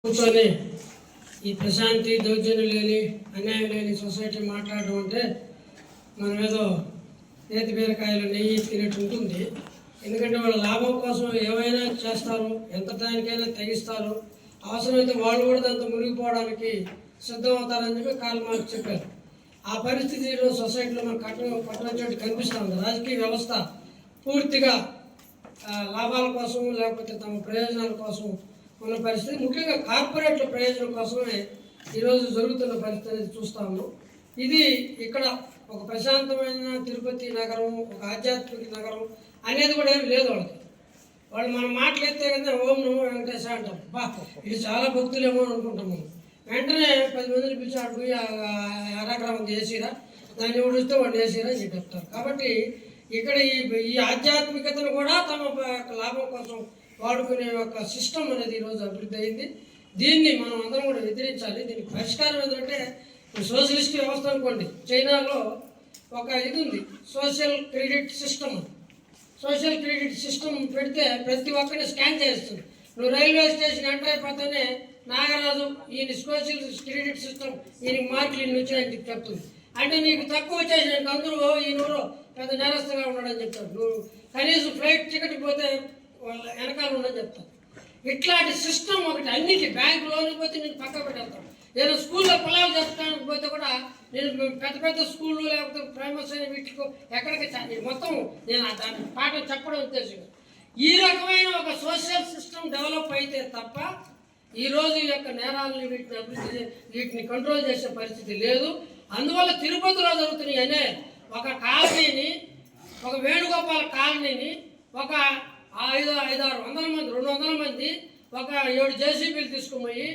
కూర్చొని ఈ ప్రశాంతి దౌర్జన్యం లేని అన్యాయం లేని సొసైటీ మాట్లాడడం అంటే మనం ఏదో నేతి బీరకాయలు నెయ్యి తినట్టు ఉంటుంది. ఎందుకంటే వాళ్ళ లాభం కోసం ఏమైనా చేస్తారు, ఎంత దానికైనా తెగిస్తారు. అవసరమైతే వాళ్ళు కూడా దాంతో మునిగిపోవడానికి సిద్ధమవుతారని చెప్పి కార్ల్ మార్క్స్ చెప్పారు. ఆ పరిస్థితి ఈరోజు సొసైటీలో మనం పట్టణ చోటు కనిపిస్తూ ఉంది. రాజకీయ వ్యవస్థ పూర్తిగా లాభాల కోసం లేకపోతే తమ ప్రయోజనాల కోసం ఉన్న పరిస్థితి, ముఖ్యంగా కార్పొరేట్ల ప్రయోజనం కోసమే ఈరోజు జరుగుతున్న పరిస్థితి అనేది చూస్తూ ఉన్నాం. ఇది ఇక్కడ ఒక ప్రశాంతమైన తిరుపతి నగరం, ఒక ఆధ్యాత్మిక నగరం అనేది కూడా ఏమి లేదు వాళ్ళకి. వాళ్ళు మనం మాట్లాడితే కదా ఓం నమో వెంకటేశ అంటారు. ఇది చాలా భక్తులేమో అనుకుంటాము. వెంటనే 10 మందిని పిలిచి అడుగు అరాగ్రహం చేసిరా, దాన్ని ఎవడిస్తే వాడు చేసిరా అని చెప్తారు. కాబట్టి ఇక్కడ ఈ ఆధ్యాత్మికతను కూడా తమ లాభం కోసం వాడుకునే ఒక సిస్టమ్ అనేది ఈరోజు అభివృద్ధి అయింది. దీన్ని మనం అందరం కూడా వ్యతిరేకించాలి. దీనికి పరిష్కారం ఏంటంటే సోషలిస్ట్ వ్యవస్థ అనుకోండి. చైనాలో ఒక ఇది ఉంది, social credit system. Social credit system పెడితే ప్రతి ఒక్కరిని స్కాన్ చేస్తుంది. నువ్వు రైల్వే స్టేషన్ ఎంటర్ అయిపోతేనే నాగరాజు ఈయన సోషల్ క్రెడిట్ సిస్టమ్, ఈయనకి మార్కులు ఇన్ని వచ్చాయని చెప్తుంది. అంటే నీకు తక్కువ వచ్చేసి అందరూ ఈయనూరు పెద్ద నేరస్తుగా ఉన్నాడని చెప్తాడు. నువ్వు కనీసం ఫ్లైట్ టికెట్ పోతే వాళ్ళ వెనకాల ఉండని చెప్తాను. ఇట్లాంటి సిస్టమ్ ఒకటి అన్నిటి బ్యాంకు లోన్కి పోతే నేను పక్క పెట్టేస్తాను. నేను స్కూల్లో పిల్లలు చెప్పడానికి పోతే కూడా నేను పెద్ద పెద్ద స్కూళ్ళు లేకపోతే ప్రైమరీ అయిన వీటికి ఎక్కడికి మొత్తం నేను దాని పాఠం చెప్పడం ఉద్దేశం. ఈ రకమైన ఒక సోషల్ సిస్టమ్ డెవలప్ అయితే తప్ప ఈరోజు ఈ యొక్క నేరాలని వీటిని కంట్రోల్ చేసే పరిస్థితి లేదు. అందువల్ల తిరుపతిలో జరుగుతున్నాయి అనే ఒక కాలనీని, ఒక వేణుగోపాల కాలనీని ఒక 500-600 మంది, 200 మంది ఒక 7 జేసీబీలు తీసుకుపోయి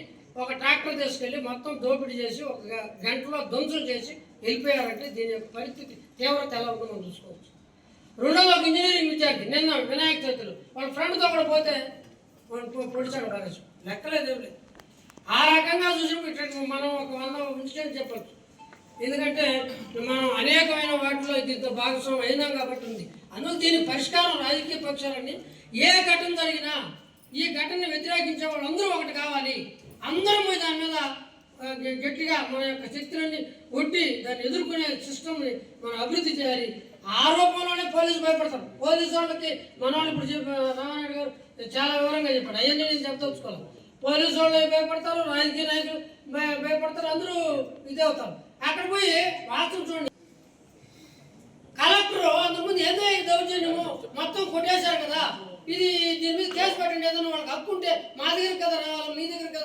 ఒక ట్రాక్టర్ తీసుకెళ్ళి మొత్తం దోపిడీ చేసి ఒక గంటలో ధ్వంసం చేసి వెళ్ళిపోయారంటే దీని యొక్క పరిస్థితి తీవ్రత ఎలా ఉంటుందో చూసుకోవచ్చు. రెండోది ఒక ఇంజనీరింగ్ విద్యార్థి నిన్న వినాయక చవితిలో వాళ్ళ ఫ్రెండ్తో కూడా పోతే పొడిచాడు బాగా లెక్కలేదేం లేదు. ఆ రకంగా చూసినప్పుడు మనం ఒక 100 ఇన్సిడెంట్ చెప్పచ్చు. ఎందుకంటే మనం అనేకమైన వాటిలో దీంతో భాగస్వామ్యం అయినాం కాబట్టి ఉంది. అందుకు దీని పరిష్కారం రాజకీయ పక్షాలన్నీ ఏ ఘటన జరిగినా ఈ ఘటనని వ్యతిరేకించే వాళ్ళు అందరూ ఒకటి కావాలి. అందరం దాని మీద గట్టిగా మన యొక్క శక్తులన్నీ ఒడ్డి దాన్ని ఎదుర్కొనే సిస్టమ్ని మనం అభివృద్ధి చేయాలి. ఆరోపణలోనే పోలీసు భయపడతారు. పోలీసు వాళ్ళకి మన వాళ్ళు ఇప్పుడు రామానాయుడు గారు చాలా వివరంగా చెప్పాడు. అవన్నీ నేను చెప్తోచుకోవాలి. పోలీసు వాళ్ళు భయపడతారు, రాజకీయ నాయకులు భయపడతారు, అందరూ ఇదే అవుతారు. అక్కడ పోయి వాస్తవం చూడండి. కలెక్టర్ అంతకుముందు ఏదో దౌర్జన్యము మొత్తం కొట్టేశారు కదా, ఇది దీని మీద కేసు పెట్టండి, ఏదైనా వాళ్ళకి హక్కు ఉంటే మా దగ్గర కదా రావాలి, మీ దగ్గర కదా.